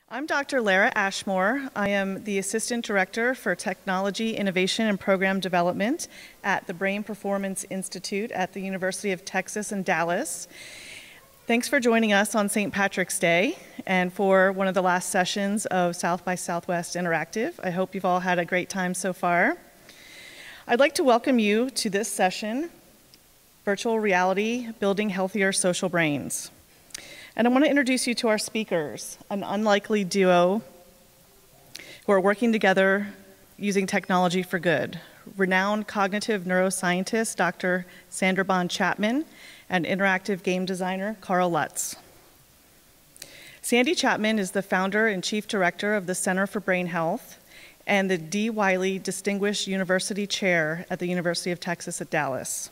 I'm Dr. Lara Ashmore. I am the Assistant Director for Technology, Innovation, and Program Development at the Brain Performance Institute at the University of Texas in Dallas. Thanks for joining us on St. Patrick's Day and for one of the last sessions of South by Southwest Interactive. I hope you've all had a great time so far. I'd like to welcome you to this session, Virtual Reality, Building Healthier Social Brains. And I want to introduce you to our speakers, an unlikely duo who are working together using technology for good. Renowned cognitive neuroscientist, Dr. Sandra Chapman, and interactive game designer, Lutz. Sandy Chapman is the founder and chief director of the Center for Brain Health and the D. Wiley Distinguished University Chair at the University of Texas at Dallas.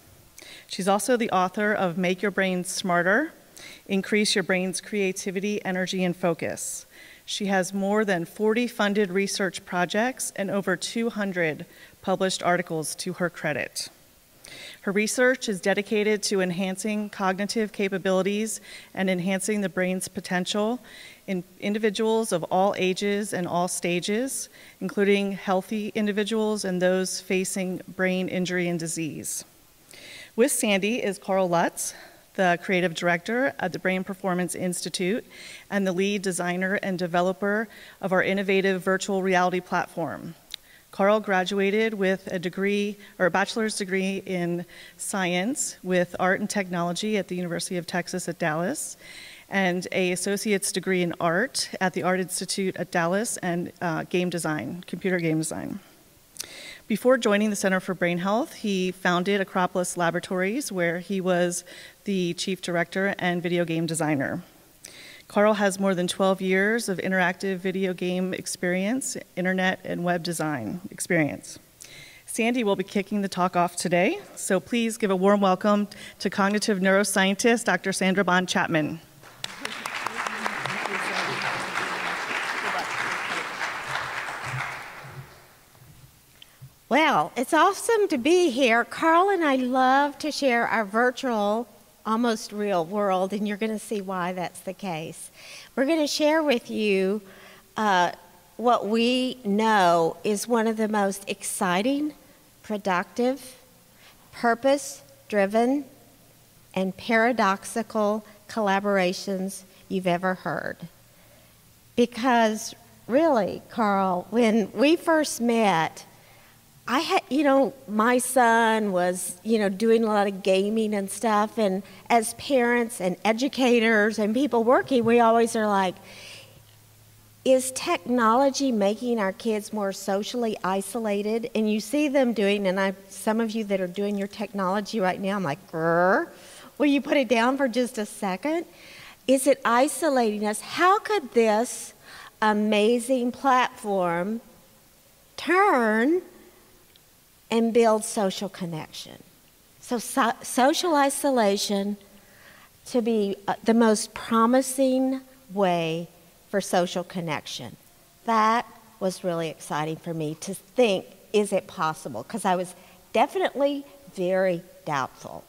She's also the author of Make Your Brain Smarter, Increase Your Brain's Creativity, Energy, and Focus. She has more than 40 funded research projects and over 200 published articles to her credit. Her research is dedicated to enhancing cognitive capabilities and enhancing the brain's potential in individuals of all ages and all stages, including healthy individuals and those facing brain injury and disease. With Sandy is Lutz, the creative director at the Brain Performance Institute and the lead designer and developer of our innovative virtual reality platform. Carl graduated with a bachelor's degree in science with art and technology at the University of Texas at Dallas and an associate's degree in art at the Art Institute at Dallas and game design, computer game design. Before joining the Center for Brain Health, he founded Acropolis Laboratories, where he was the chief director and video game designer. Carl has more than 12 years of interactive video game experience, internet and web design experience. Sandy will be kicking the talk off today, so please give a warm welcome to cognitive neuroscientist, Dr. Sandra Chapman. Well, it's awesome to be here. Carl and I love to share our virtual, almost real world, and you're going to see why that's the case. We're going to share with you what we know is one of the most exciting, productive, purpose-driven, and paradoxical collaborations you've ever heard. Because really, Carl, when we first met, I had, my son was, doing a lot of gaming and stuff, and as parents and educators and people working, we always are like, is technology making our kids more socially isolated? And you see them doing, and some of you that are doing your technology right now, I'm like, grr, will you put it down for just a second? Is it isolating us? How could this amazing platform turn and build social connection? So social isolation to be the most promising way for social connection. That was really exciting for me to think, is it possible? Because I was definitely very doubtful.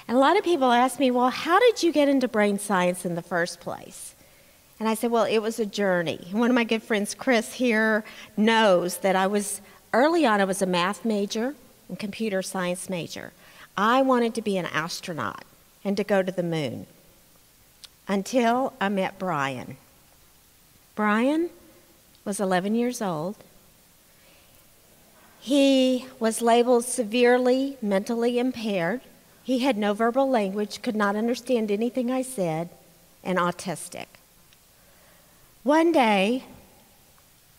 And a lot of people ask me, well, how did you get into brain science in the first place? And I said, well, it was a journey. One of my good friends, Chris, here knows that early on, I was a math major and computer science major. I wanted to be an astronaut and to go to the moon until I met Brian. Brian was 11 years old. He was labeled severely mentally impaired. He had no verbal language, could not understand anything I said, and autistic. One day,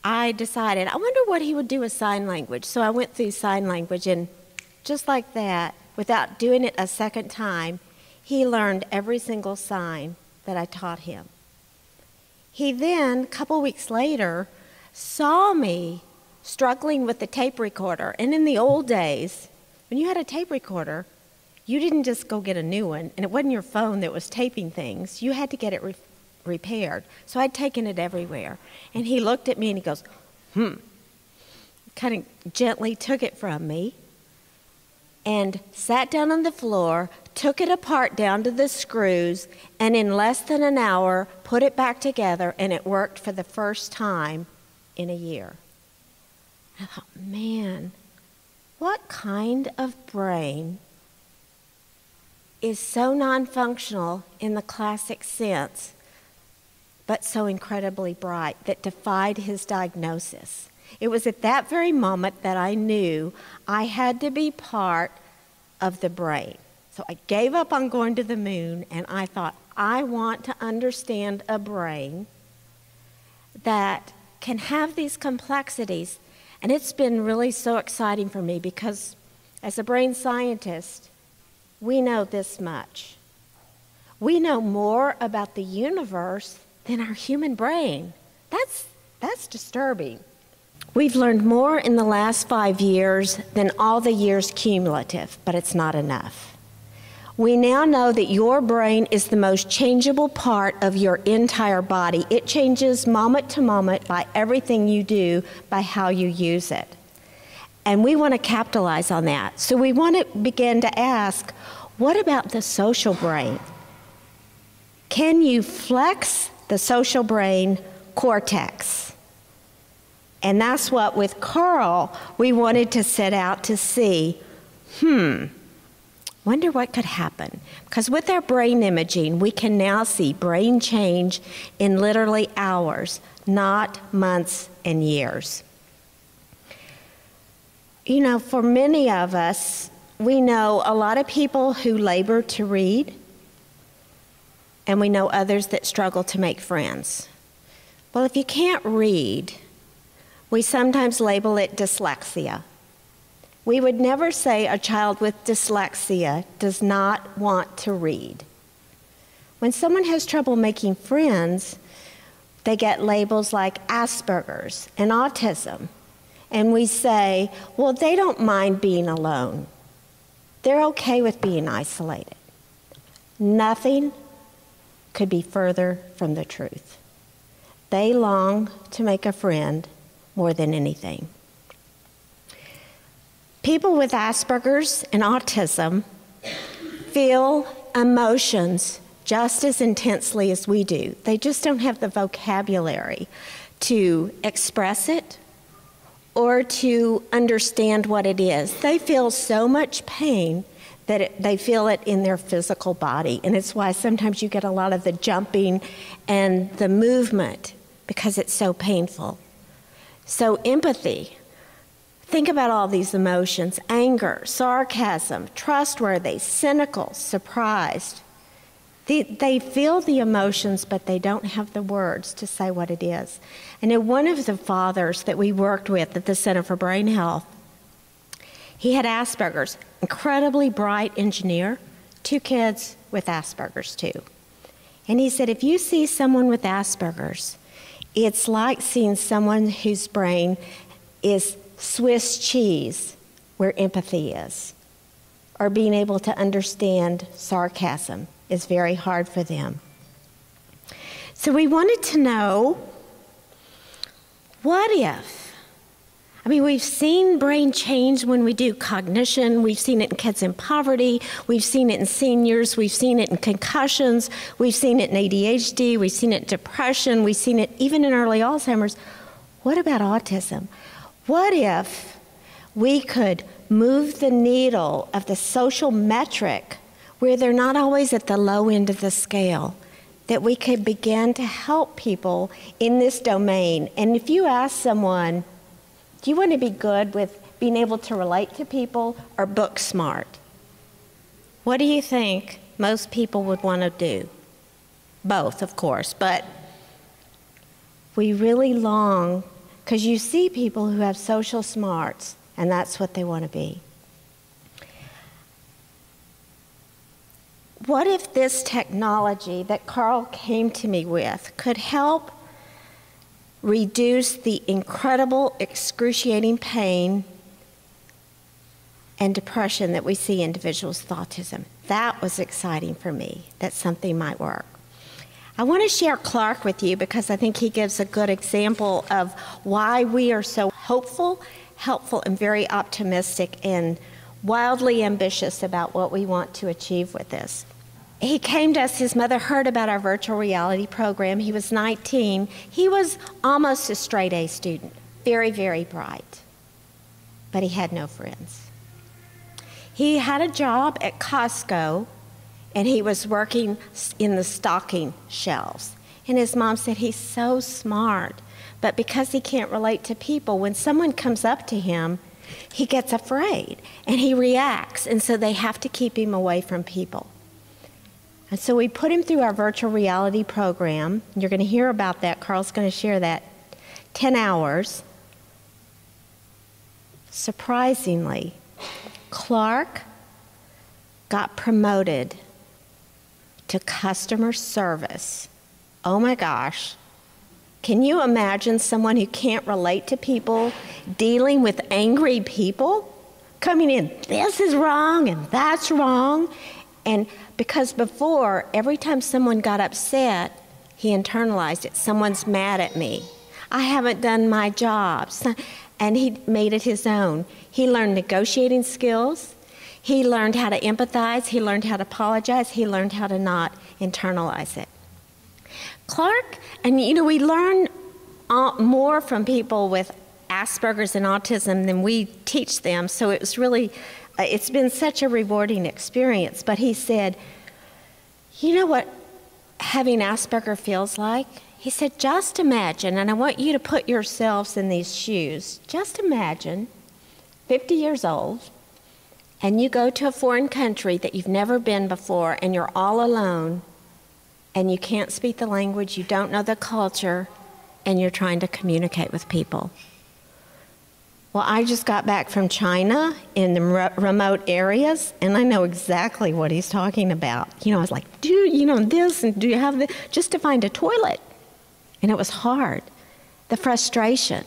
I decided, I wonder what he would do with sign language. So I went through sign language, and just like that, without doing it a second time, he learned every single sign that I taught him. He then, a couple weeks later, saw me struggling with the tape recorder. And in the old days, when you had a tape recorder, you didn't just go get a new one, and it wasn't your phone that was taping things. You had to get it repaired. So I'd taken it everywhere. And he looked at me and he goes, kind of gently took it from me and sat down on the floor, took it apart down to the screws, and in less than an hour put it back together, and it worked for the first time in a year. I thought, man, what kind of brain is so non-functional in the classic sense, but so incredibly bright, that defied his diagnosis? It was at that very moment that I knew I had to be part of the brain. So I gave up on going to the moon, and I thought, I want to understand a brain that can have these complexities. And it's been really so exciting for me because as a brain scientist, we know this much. We know more about the universe than our human brain. That's disturbing. We've learned more in the last 5 years than all the years cumulative, but it's not enough. We now know that your brain is the most changeable part of your entire body. It changes moment to moment by everything you do, by how you use it. And we want to capitalize on that. So we want to begin to ask, what about the social brain? Can you flex the social brain cortex? And that's what, with Carl, we wanted to set out to see, wonder what could happen. Because with our brain imaging, we can now see brain change in literally hours, not months and years. You know, for many of us, we know a lot of people who labor to read, and we know others that struggle to make friends. Well, if you can't read, we sometimes label it dyslexia. We would never say a child with dyslexia does not want to read. When someone has trouble making friends, they get labels like Asperger's and autism. And we say, well, they don't mind being alone. They're okay with being isolated. Nothing could be further from the truth. They long to make a friend more than anything. People with Asperger's and autism feel emotions just as intensely as we do. They just don't have the vocabulary to express it or to understand what it is. They feel so much pain that they feel it in their physical body. And it's why sometimes you get a lot of the jumping and the movement, because it's so painful. So empathy. Think about all these emotions: anger, sarcasm, trustworthy, cynical, surprised. They feel the emotions, but they don't have the words to say what it is. And then one of the fathers that we worked with at the Center for Brain Health, he had Asperger's, incredibly bright engineer, 2 kids with Asperger's too. And he said, if you see someone with Asperger's, it's like seeing someone whose brain is Swiss cheese where empathy is, or being able to understand sarcasm is very hard for them. So we wanted to know, what if? I mean, we've seen brain change when we do cognition. We've seen it in kids in poverty. We've seen it in seniors. We've seen it in concussions. We've seen it in ADHD. We've seen it in depression. We've seen it even in early Alzheimer's. What about autism? What if we could move the needle of the social metric where they're not always at the low end of the scale, that we could begin to help people in this domain? And if you ask someone, do you want to be good with being able to relate to people or book smart? What do you think most people would want to do? Both, of course, but we really long, because you see people who have social smarts, and that's what they want to be. What if this technology that Carl came to me with could help reduce the incredible, excruciating pain and depression that we see in individuals with autism? That was exciting for me, that something might work. I want to share Clark with you because I think he gives a good example of why we are so hopeful, helpful, and very optimistic in wildly ambitious about what we want to achieve with this. He came to us, his mother heard about our virtual reality program. He was 19. He was almost a straight A student, very, very bright, but he had no friends. He had a job at Costco, and he was working in the stocking shelves. And his mom said, he's so smart, but because he can't relate to people, when someone comes up to him, he gets afraid, and he reacts, and so they have to keep him away from people. And so we put him through our virtual reality program. You're going to hear about that. Carl's going to share that. 10 hours. Surprisingly, Clark got promoted to customer service. Oh my gosh. Can you imagine someone who can't relate to people dealing with angry people? Coming in, this is wrong and that's wrong. And because before, every time someone got upset, he internalized it. Someone's mad at me. I haven't done my job. And he made it his own. He learned negotiating skills. He learned how to empathize. He learned how to apologize. He learned how to not internalize it. Clark, and you know, we learn more from people with Asperger's and autism than we teach them, so it was really, it's been such a rewarding experience. But he said, you know what having Asperger feels like? He said, just imagine, and I want you to put yourselves in these shoes, just imagine 50 years old, and you go to a foreign country that you've never been before, and you're all alone, and you can't speak the language, you don't know the culture, and you're trying to communicate with people. Well, I just got back from China in the remote areas, and I know exactly what he's talking about. You know, I was like, dude, you know this, and do you have this? Just to find a toilet. And it was hard. The frustration.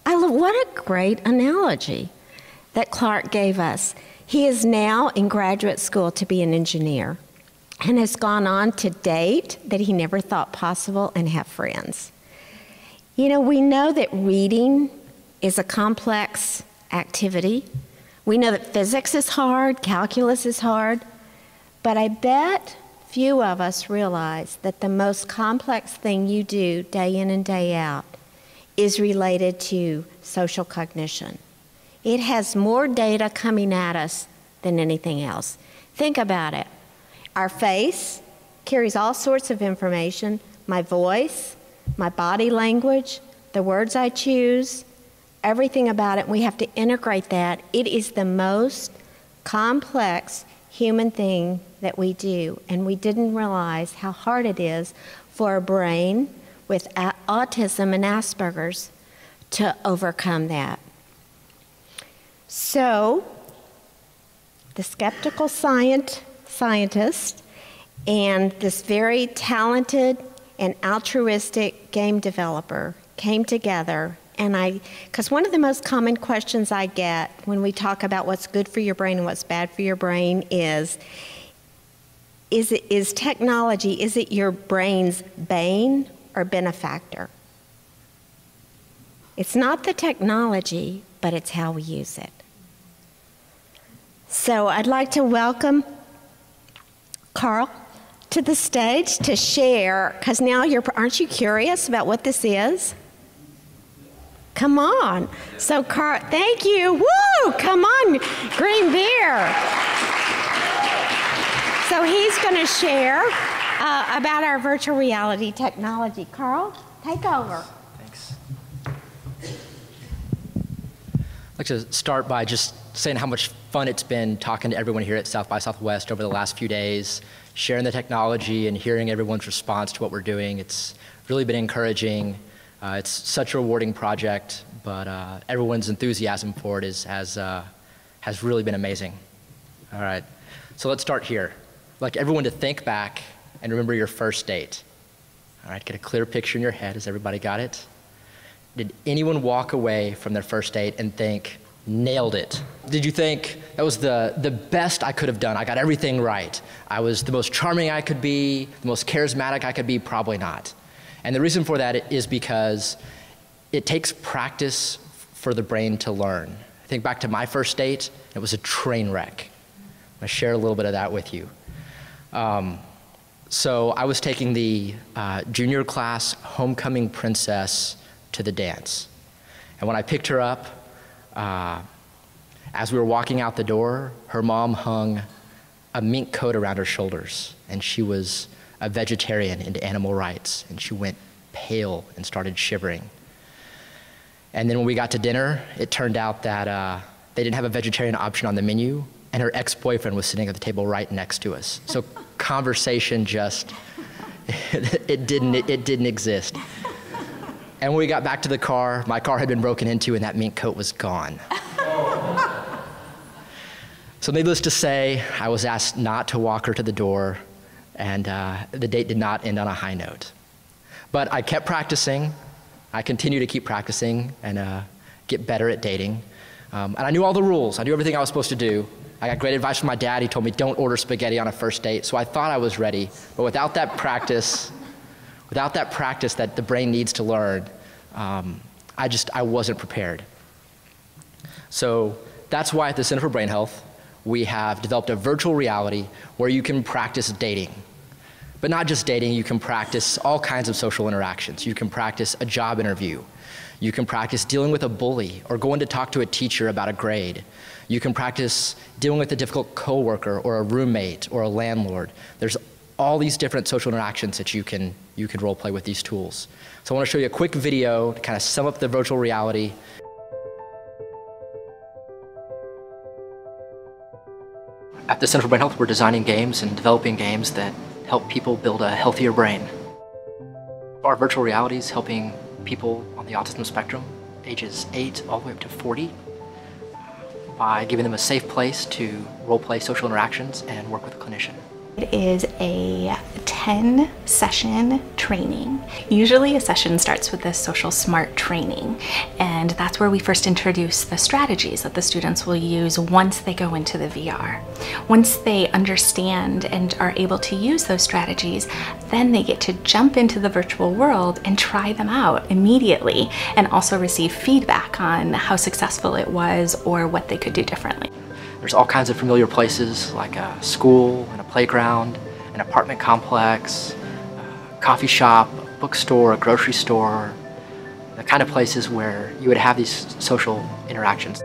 What a great analogy that Clark gave us. He is now in graduate school to be an engineer and has gone on to date that he never thought possible and have friends. You know, we know that reading is a complex activity. We know that physics is hard, calculus is hard, but I bet few of us realize that the most complex thing you do day in and day out is related to social cognition. It has more data coming at us than anything else. Think about it. Our face carries all sorts of information, my voice, my body language, the words I choose, everything about it. We have to integrate that. It is the most complex human thing that we do, and we didn't realize how hard it is for a brain with autism and Asperger's to overcome that. So, the skeptical scientist and this very talented and altruistic game developer came together, and because one of the most common questions I get when we talk about what's good for your brain and what's bad for your brain is technology, is it your brain's bane or benefactor? It's not the technology, but it's how we use it. So I'd like to welcome Carl to the stage to share, because now aren't you curious about what this is? Come on. So Carl, thank you. Woo! Come on, green beer. So he's going to share about our virtual reality technology. Carl, take over. Thanks. I'd like to start by just saying how much fun it's been talking to everyone here at South by Southwest over the last few days, sharing the technology and hearing everyone's response to what we're doing. It's really been encouraging. It's such a rewarding project, but everyone's enthusiasm for it has really been amazing. All right, so let's start here. I'd like everyone to think back and remember your first date. All right, get a clear picture in your head. Has everybody got it? Did anyone walk away from their first date and think, nailed it? Did you think that was the best I could have done? I got everything right. I was the most charming I could be, the most charismatic I could be? Probably not. And the reason for that is because it takes practice for the brain to learn. I think back to my first date, it was a train wreck. I'm gonna share a little bit of that with you. So I was taking the junior class homecoming princess to the dance. And when I picked her up, as we were walking out the door, her mom hung a mink coat around her shoulders, and she was a vegetarian into animal rights, and she went pale and started shivering. And then when we got to dinner, it turned out that they didn't have a vegetarian option on the menu, and her ex-boyfriend was sitting at the table right next to us. So conversation just, it didn't exist. And when we got back to the car, my car had been broken into and that mink coat was gone. So needless to say, I was asked not to walk her to the door, and the date did not end on a high note. But I kept practicing. I continue to keep practicing and get better at dating. And I knew all the rules. I knew everything I was supposed to do. I got great advice from my dad. He told me, don't order spaghetti on a first date. So I thought I was ready. But without that practice that the brain needs to learn, I wasn't prepared. So that's why at the Center for Brain Health, we have developed a virtual reality where you can practice dating. But not just dating, you can practice all kinds of social interactions. You can practice a job interview. You can practice dealing with a bully or going to talk to a teacher about a grade. You can practice dealing with a difficult coworker or a roommate or a landlord. There's all these different social interactions that you can role play with these tools. So I want to show you a quick video to kind of sum up the virtual reality. At the Center for Brain Health, we're designing games and developing games that help people build a healthier brain. Our virtual reality is helping people on the autism spectrum, ages 8 all the way up to 40, by giving them a safe place to role-play social interactions and work with a clinician. It is a 10-session training. Usually a session starts with this social smart training, and that's where we first introduce the strategies that the students will use once they go into the VR. Once they understand and are able to use those strategies, then they get to jump into the virtual world and try them out immediately, and also receive feedback on how successful it was or what they could do differently. There's all kinds of familiar places like a school and a playground, an apartment complex, a coffee shop, a bookstore, a grocery store, the kind of places where you would have these social interactions.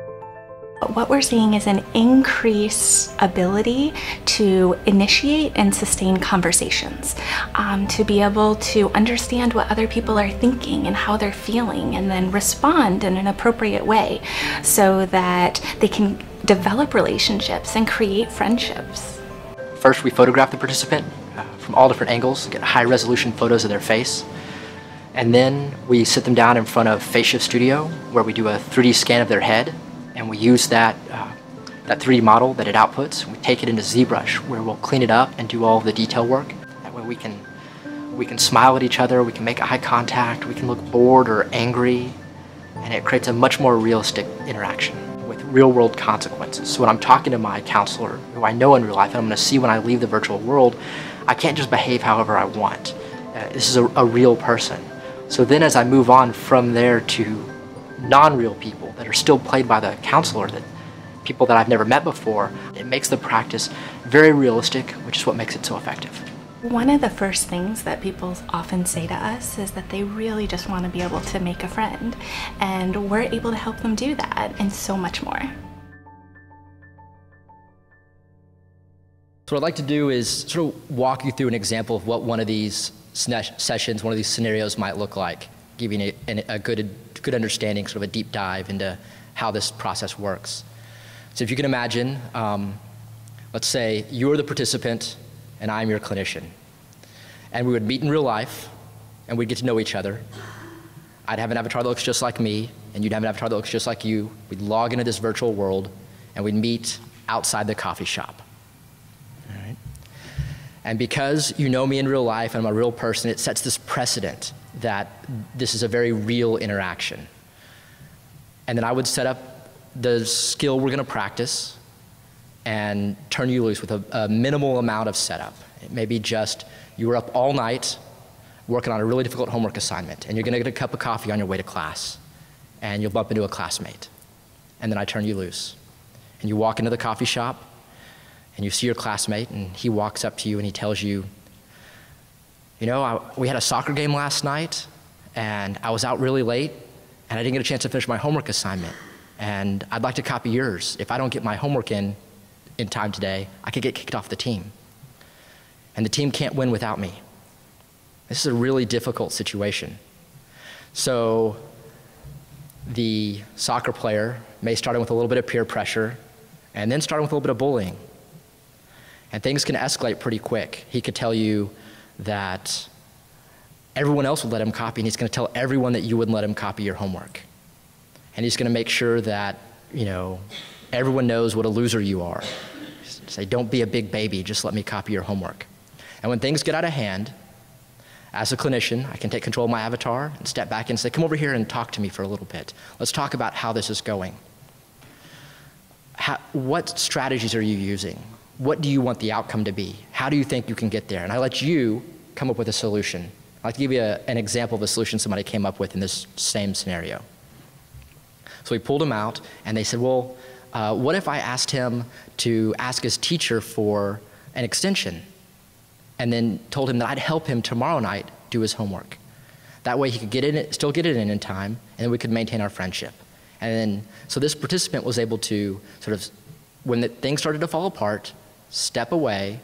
What we're seeing is an increased ability to initiate and sustain conversations, to be able to understand what other people are thinking and how they're feeling, and then respond in an appropriate way so that they can develop relationships and create friendships. First, we photograph the participant from all different angles, get high-resolution photos of their face. And then we sit them down in front of FaceShift Studio, where we do a 3D scan of their head, and we use that 3D model that it outputs. We take it into ZBrush, where we'll clean it up and do all the detail work. That way we can smile at each other, we can make eye contact, we can look bored or angry, and it creates a much more realistic interaction with real-world consequences. So when I'm talking to my counselor, who I know in real life, and I'm going to see when I leave the virtual world, I can't just behave however I want. This is a real person. So then as I move on from there to non-real people that are still played by the counselor, that people that I've never met before, it makes the practice very realistic, which is what makes it so effective. One of the first things that people often say to us is that they really just want to be able to make a friend, and we're able to help them do that and so much more. So what I'd like to do is sort of walk you through an example of what one of these sessions, one of these scenarios might look like, giving it a good understanding, sort of a deep dive into how this process works. So if you can imagine, let's say you're the participant and I'm your clinician. And we would meet in real life, and we'd get to know each other. I'd have an avatar that looks just like me, and you'd have an avatar that looks just like you. We'd log into this virtual world, and we'd meet outside the coffee shop. All right? And because you know me in real life, and I'm a real person, it sets this precedent that this is a very real interaction. And then I would set up the skill we're going to practice and turn you loose with a minimal amount of setup. It may be just you were up all night working on a really difficult homework assignment, and you're going to get a cup of coffee on your way to class, and you'll bump into a classmate. and then I turn you loose. And you walk into the coffee shop, and you see your classmate, and he walks up to you and he tells you, you know, we had a soccer game last night, and I was out really late, and I didn't get a chance to finish my homework assignment. And I'd like to copy yours. If I don't get my homework in time today, I could get kicked off the team. And the team can't win without me. This is a really difficult situation. So the soccer player may start with a little bit of peer pressure, and then start with a little bit of bullying. And things can escalate pretty quick. He could tell you that everyone else would let him copy, and he's going to tell everyone that you wouldn't let him copy your homework. And he's going to make sure that, you know, everyone knows what a loser you are. Say, don't be a big baby, just let me copy your homework. And when things get out of hand, as a clinician, I can take control of my avatar and step back and say, come over here and talk to me for a little bit. Let's talk about how this is going. What strategies are you using? What do you want the outcome to be? How do you think you can get there? And I let you come up with a solution. I'd like to give you an example of a solution somebody came up with in this same scenario. So we pulled him out, and they said, well, what if I asked him to ask his teacher for an extension, and then told him that I'd help him tomorrow night do his homework? That way he could get it, still get it in time, and then we could maintain our friendship. And then, so this participant was able to sort of, when things started to fall apart, step away,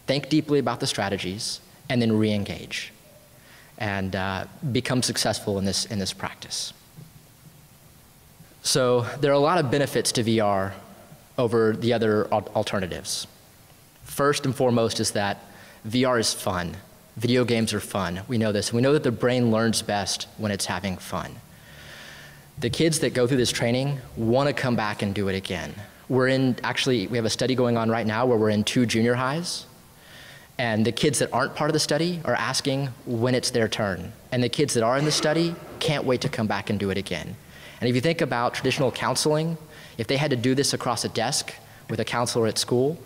think deeply about the strategies, and then re-engage, and become successful in this practice. So there are a lot of benefits to VR over the other alternatives. First and foremost is that VR is fun. Video games are fun. We know this. We know that the brain learns best when it's having fun. The kids that go through this training want to come back and do it again. Actually, we have a study going on right now where we're in 2 junior highs, and the kids that aren't part of the study are asking when it's their turn. And the kids that are in the study can't wait to come back and do it again. And if you think about traditional counseling, if they had to do this across a desk with a counselor at school,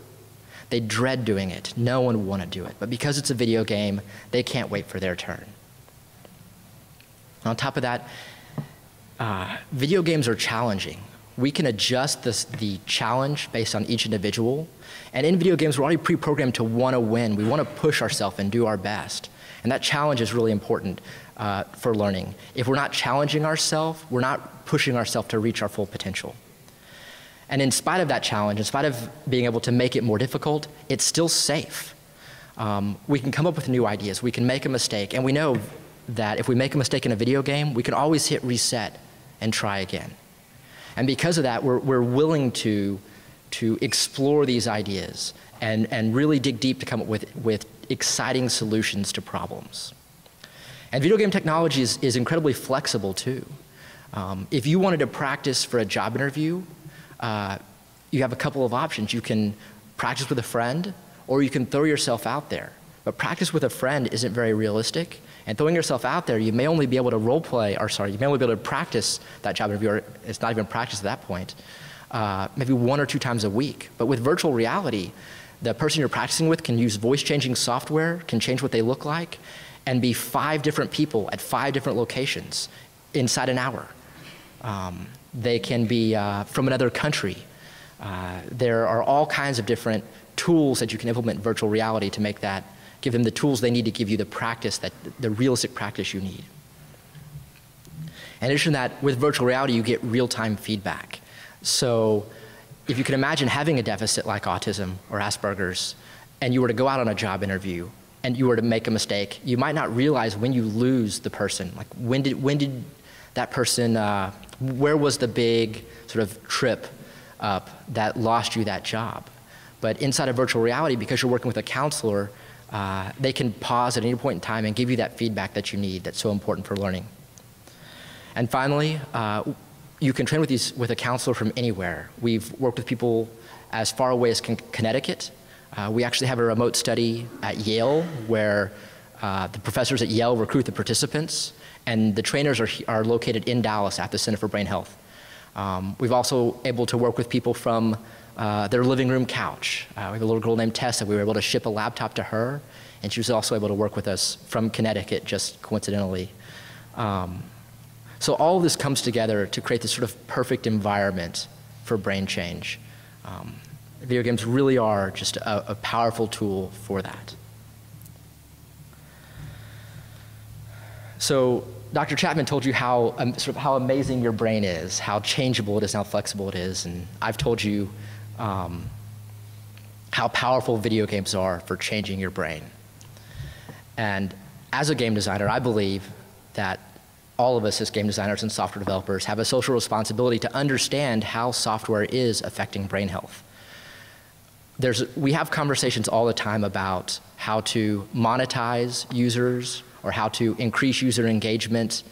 they dread doing it. No one would want to do it. But because it's a video game, they can't wait for their turn. On top of that, video games are challenging. We can adjust the challenge based on each individual. And in video games, we're already pre-programmed to want to win. We want to push ourselves and do our best. And that challenge is really important for learning. If we're not challenging ourselves, we're not pushing ourselves to reach our full potential. And in spite of that challenge, in spite of being able to make it more difficult, it's still safe. We can come up with new ideas. We can make a mistake. And we know that if we make a mistake in a video game, we can always hit reset and try again. And because of that, we're willing to explore these ideas and really dig deep to come up with exciting solutions to problems. And video game technology is incredibly flexible too. If you wanted to practice for a job interview, you have a couple of options. You can practice with a friend, or you can throw yourself out there. But practice with a friend isn't very realistic. And throwing yourself out there, you may only be able to you may only be able to practice that job interview, or it's not even practice at that point, maybe 1 or 2 times a week. But with virtual reality, the person you're practicing with can use voice-changing software, can change what they look like, and be 5 different people at 5 different locations inside an hour. They can be from another country. There are all kinds of different tools that you can implement in virtual reality to make that, give them the tools they need to give you the practice, the realistic practice you need. In addition to that, with virtual reality, you get real-time feedback. So if you can imagine having a deficit like autism or Asperger's, and you were to go out on a job interview, and you were to make a mistake, you might not realize when you lose the person. Like when did that person, where was the big sort of trip up that lost you that job? But inside of virtual reality, because you're working with a counselor, they can pause at any point in time and give you that feedback that you need that's so important for learning. And finally, you can train with a counselor from anywhere. We've worked with people as far away as Connecticut. We actually have a remote study at Yale where the professors at Yale recruit the participants, and the trainers are located in Dallas at the Center for Brain Health. We've also able to work with people from their living room couch. We have a little girl named Tessa. We were able to ship a laptop to her, and she was also able to work with us from Connecticut, just coincidentally. So all of this comes together to create this sort of perfect environment for brain change. Video games really are just a powerful tool for that. So Dr. Chapman told you how how amazing your brain is, how changeable it is, how flexible it is, and I've told you how powerful video games are for changing your brain. And as a game designer, I believe that all of us as game designers and software developers have a social responsibility to understand how software is affecting brain health. We have conversations all the time about how to monetize users or how to increase user engagement,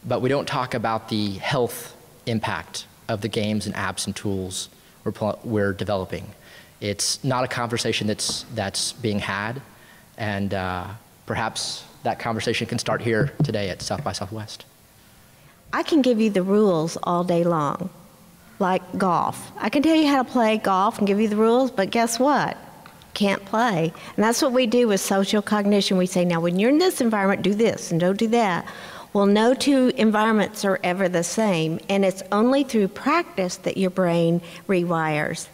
but we don't talk about the health impact of the games and apps and tools we're developing. It's not a conversation that's being had, and perhaps that conversation can start here today at South by Southwest. I can give you the rules all day long, like golf. I can tell you how to play golf and give you the rules, but guess what? Can't play. And that's what we do with social cognition. We say, now when you're in this environment, do this and don't do that. Well, no two environments are ever the same, and it's only through practice that your brain rewires.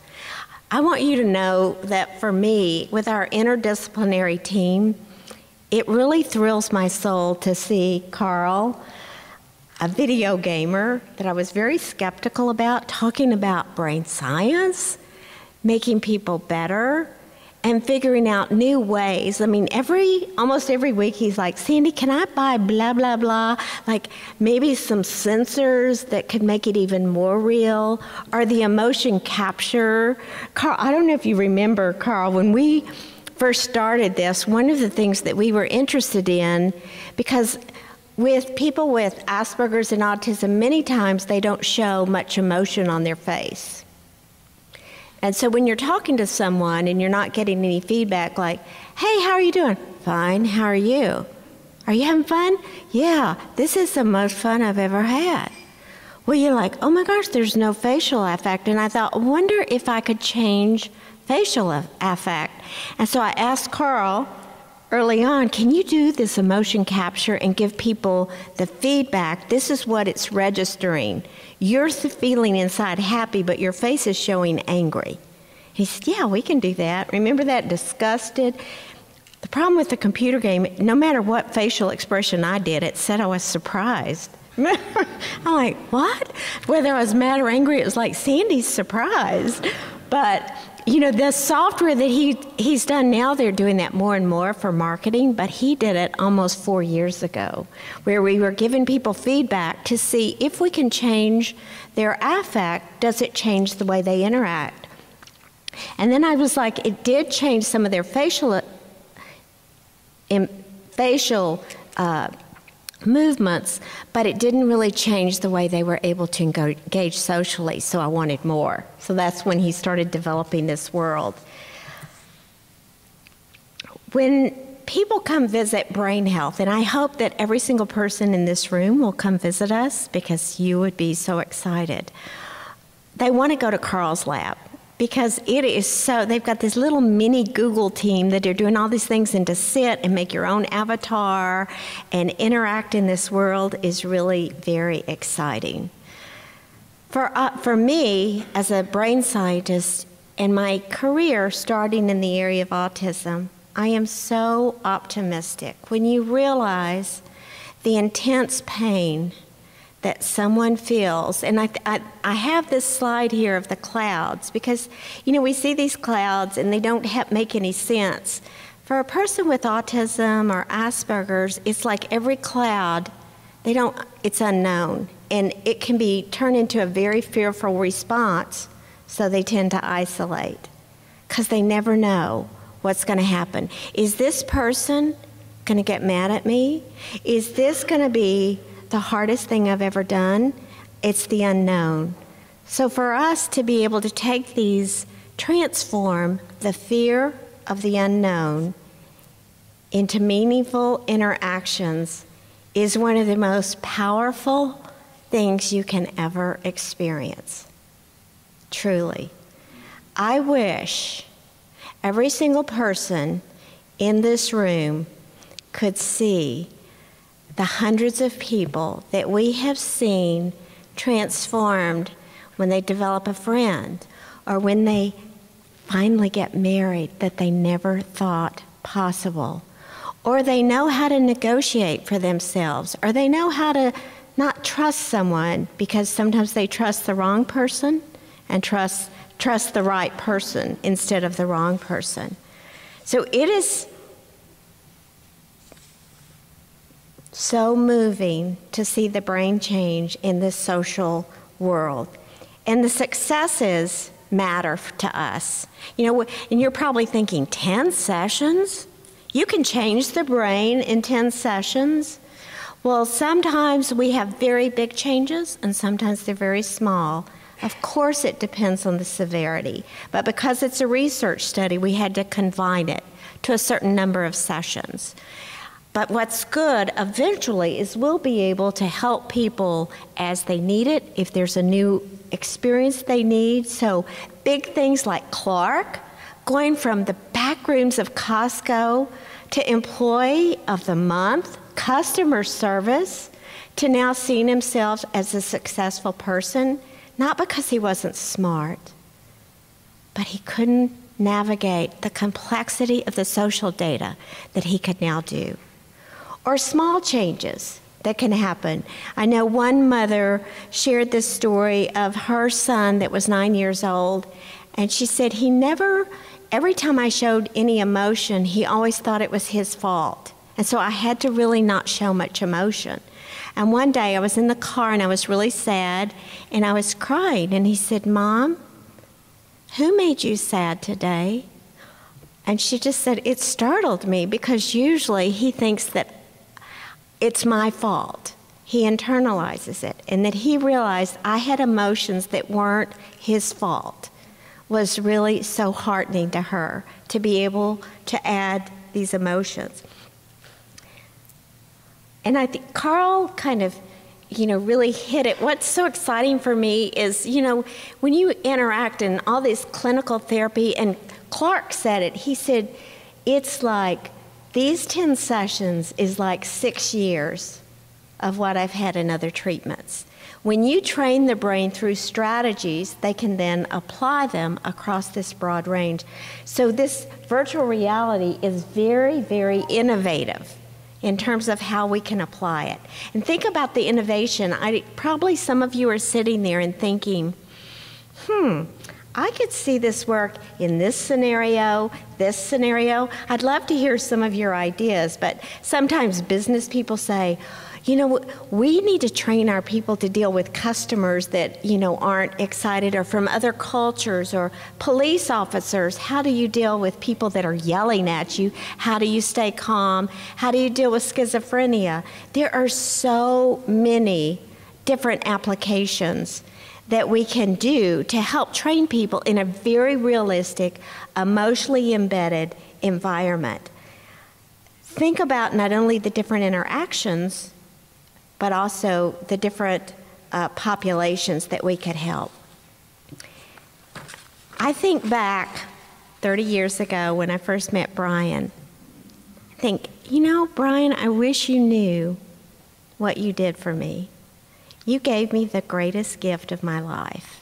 I want you to know that for me, with our interdisciplinary team, it really thrills my soul to see Carl, a video gamer that I was very skeptical about, talking about brain science, making people better, and figuring out new ways. I mean, almost every week he's like, Sandy, can I buy blah, blah, blah? Like maybe some sensors that could make it even more real, or the emotion capture. Carl, I don't know if you remember, Carl, when we first started this, one of the things that we were interested in, because with people with Asperger's and autism, many times they don't show much emotion on their face. And so when you're talking to someone and you're not getting any feedback like, hey, how are you doing? Fine, how are you? Are you having fun? Yeah, this is the most fun I've ever had. Well, you're like, oh my gosh, there's no facial affect. And I thought, I wonder if I could change facial affect. And so I asked Carl early on, can you do this emotion capture and give people the feedback? This is what it's registering. You're feeling inside happy, but your face is showing angry. He said, yeah, we can do that. Remember that disgusted? The problem with the computer game, no matter what facial expression I did, it said I was surprised. I'm like, what? Whether I was mad or angry, it was like Sandy's surprised. But you know, the software that he's done now, they're doing that more and more for marketing, but he did it almost 4 years ago, where we were giving people feedback to see if we can change their affect, does it change the way they interact? And then I was like, it did change some of their facial movements, but it didn't really change the way they were able to engage socially, so I wanted more. So that's when he started developing this world. When people come visit Brain Health, and I hope that every single person in this room will come visit us because you would be so excited, they want to go to Carl's lab. Because it is so, they've got this little mini Google team that are doing all these things, and to sit and make your own avatar and interact in this world is really very exciting. For me, as a brain scientist, and my career starting in the area of autism, I am so optimistic when you realize the intense pain that someone feels. And I have this slide here of the clouds because, you know, we see these clouds and they don't make any sense. For a person with autism or Asperger's, it's like every cloud, it's unknown. And it can be turned into a very fearful response, so they tend to isolate because they never know what's going to happen. Is this person going to get mad at me? Is this going to be the hardest thing I've ever done? It's the unknown. So for us to be able to take these, transform the fear of the unknown into meaningful interactions is one of the most powerful things you can ever experience. Truly. I wish every single person in this room could see the hundreds of people that we have seen transformed when they develop a friend or when they finally get married that they never thought possible, or they know how to negotiate for themselves, or they know how to not trust someone because sometimes they trust the wrong person and trust the right person instead of the wrong person. So it is so moving to see the brain change in this social world. And the successes matter to us. You know, and you're probably thinking, 10 sessions? You can change the brain in 10 sessions? Well, sometimes we have very big changes and sometimes they're very small. Of course it depends on the severity, but because it's a research study, we had to confine it to a certain number of sessions. But what's good eventually is we'll be able to help people as they need it, if there's a new experience they need. So big things like Clark, going from the back rooms of Costco to Employee of the Month, customer service, to now seeing himself as a successful person, not because he wasn't smart, but he couldn't navigate the complexity of the social data that he could now do. Or small changes that can happen. I know one mother shared this story of her son that was 9 years old, and she said every time I showed any emotion, he always thought it was his fault. And so I had to really not show much emotion. And one day I was in the car and I was really sad and I was crying, and he said, "Mom, who made you sad today?" And she just said, "It startled me because usually he thinks that it's my fault." He internalizes it, and that he realized I had emotions that weren't his fault was really so heartening to her, to be able to add these emotions. And I think Carl kind of, really hit it. What's so exciting for me is, when you interact in all this clinical therapy, and Clark said it, he said, it's like these 10 sessions is like 6 years of what I've had in other treatments. When you train the brain through strategies, they can then apply them across this broad range. So this virtual reality is very, very innovative in terms of how we can apply it. And think about the innovation. Probably some of you are sitting there and thinking, I could see this work in this scenario, this scenario. I'd love to hear some of your ideas, but sometimes business people say, we need to train our people to deal with customers that, aren't excited, or from other cultures, or police officers. How do you deal with people that are yelling at you? How do you stay calm? How do you deal with schizophrenia? There are so many different applications that we can do to help train people in a very realistic, emotionally embedded environment. Think about not only the different interactions, but also the different populations that we could help. I think back 30 years ago when I first met Brian. I think, Brian, I wish you knew what you did for me. You gave me the greatest gift of my life,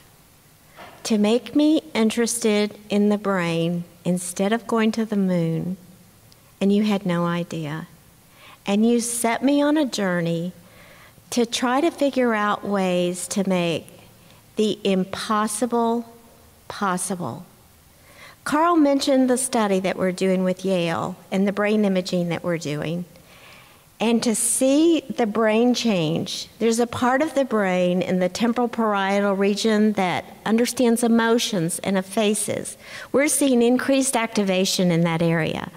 to make me interested in the brain instead of going to the moon, and you had no idea. And you set me on a journey to try to figure out ways to make the impossible possible. Carl mentioned the study that we're doing with Yale and the brain imaging that we're doing. And to see the brain change, there's a part of the brain in the temporal parietal region that understands emotions and faces. We're seeing increased activation in that area.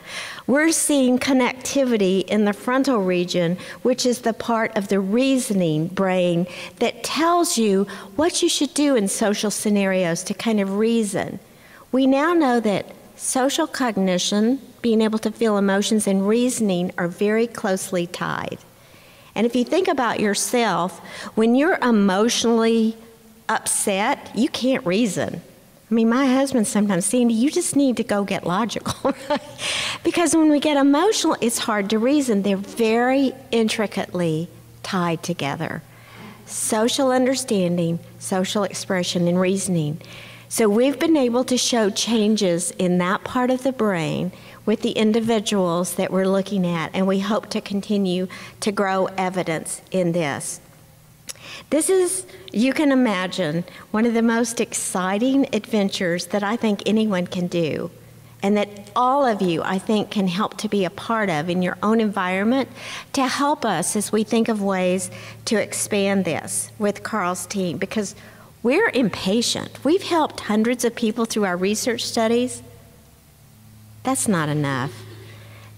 We're seeing connectivity in the frontal region, which is the part of the reasoning brain that tells you what you should do in social scenarios to kind of reason. We now know that social cognition, being able to feel emotions, and reasoning are very closely tied. And if you think about yourself, when you're emotionally upset, you can't reason. I mean, my husband sometimes, Sandy, you just need to go get logical. Because when we get emotional, it's hard to reason. They're very intricately tied together. Social understanding, social expression, and reasoning. So we've been able to show changes in that part of the brain with the individuals that we're looking at, and we hope to continue to grow evidence in this. This is, you can imagine, one of the most exciting adventures that I think anyone can do, and that all of you, I think, can help to be a part of in your own environment to help us as we think of ways to expand this with Carl's team, because we're impatient. We've helped hundreds of people through our research studies. That's not enough.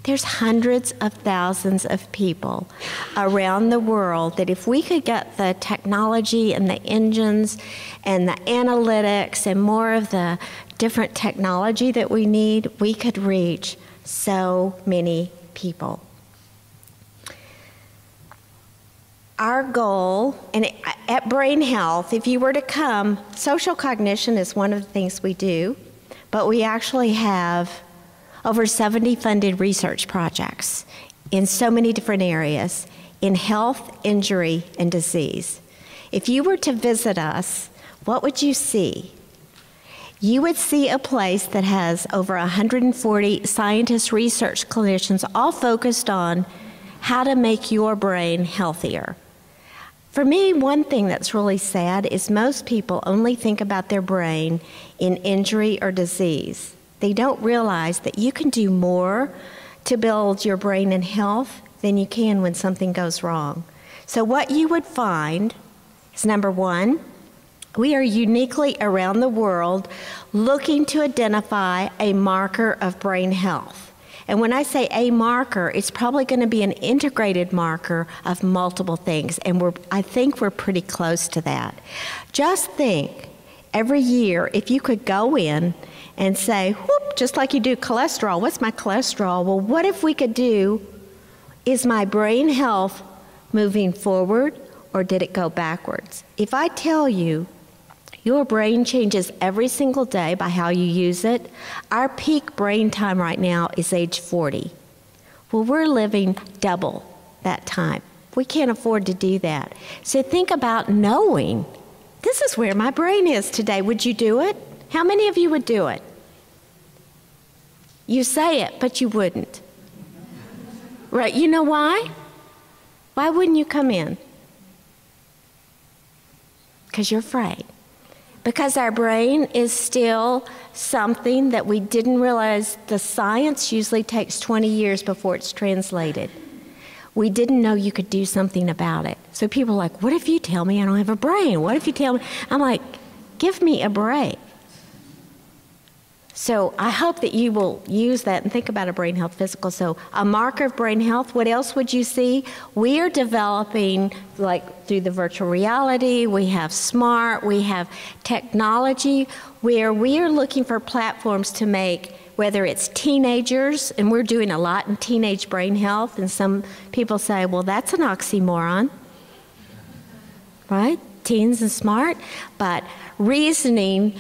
There's hundreds of thousands of people around the world that if we could get the technology and the engines and the analytics and more of the different technology that we need, we could reach so many people. Our goal, and at BrainHealth, if you were to come, social cognition is one of the things we do, but we actually have over 70 funded research projects in so many different areas in health, injury, and disease. If you were to visit us, what would you see? You would see a place that has over 140 scientists, research clinicians, all focused on how to make your brain healthier. For me, one thing that's really sad is most people only think about their brain in injury or disease. They don't realize that you can do more to build your brain in health than you can when something goes wrong. So what you would find is, number one, we are uniquely around the world looking to identify a marker of brain health. And when I say a marker, it's probably going to be an integrated marker of multiple things, and I think we're pretty close to that. Just think, every year, if you could go in and say, whoop, just like you do cholesterol, what's my cholesterol? Well, what if we could do, is my brain health moving forward or did it go backwards? If I tell you your brain changes every single day by how you use it, our peak brain time right now is age 40. Well, we're living double that time. We can't afford to do that. So think about knowing, this is where my brain is today. Would you do it? How many of you would do it? You say it, but you wouldn't. Right, you know why? Why wouldn't you come in? Because you're afraid. Because our brain is still something that we didn't realize. The science usually takes 20 years before it's translated. We didn't know you could do something about it. So people are like, what if you tell me I don't have a brain? What if you tell me? I'm like, give me a break. So I hope that you will use that and think about a brain health physical. So a marker of brain health, what else would you see? We are developing, like through the virtual reality, we have smart, we have technology, where we are looking for platforms to make, whether it's teenagers, and we're doing a lot in teenage brain health, and some people say, well, that's an oxymoron, right? Teens and smart, but reasoning.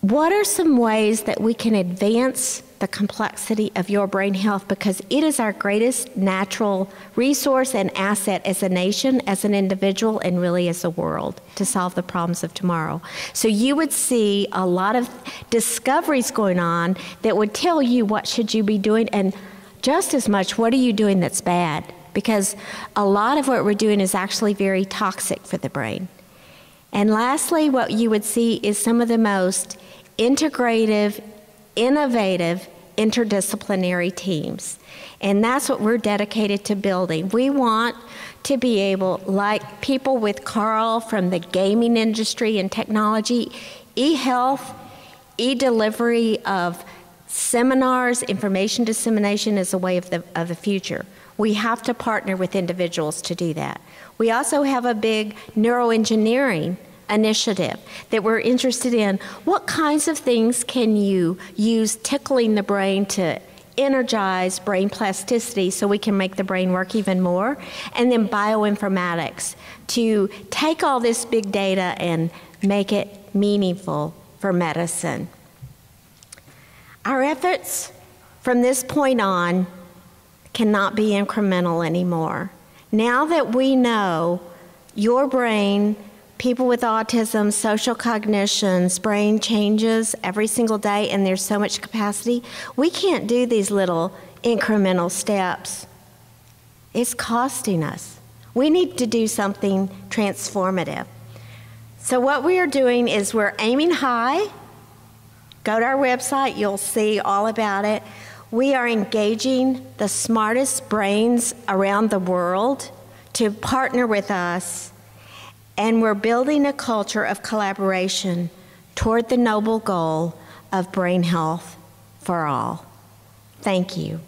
What are some ways that we can advance the complexity of your brain health, because it is our greatest natural resource and asset as a nation, as an individual, and really as a world to solve the problems of tomorrow. So you would see a lot of discoveries going on that would tell you what should you be doing, and just as much, what are you doing that's bad? Because a lot of what we're doing is actually very toxic for the brain. And lastly, what you would see is some of the most integrative, innovative, interdisciplinary teams. And that's what we're dedicated to building. We want to be able, like people with Carl from the gaming industry and technology, e-health, e-delivery of seminars, information dissemination is a way of the future. We have to partner with individuals to do that. We also have a big neuroengineering initiative that we're interested in. What kinds of things can you use tickling the brain to energize brain plasticity so we can make the brain work even more? And then bioinformatics to take all this big data and make it meaningful for medicine. Our efforts from this point on cannot be incremental anymore. Now that we know your brain, people with autism, social cognitions, brain changes every single day, and there's so much capacity, we can't do these little incremental steps. It's costing us. We need to do something transformative. So what we are doing is we're aiming high. Go to our website, you'll see all about it. We are engaging the smartest brains around the world to partner with us, and we're building a culture of collaboration toward the noble goal of brain health for all. Thank you.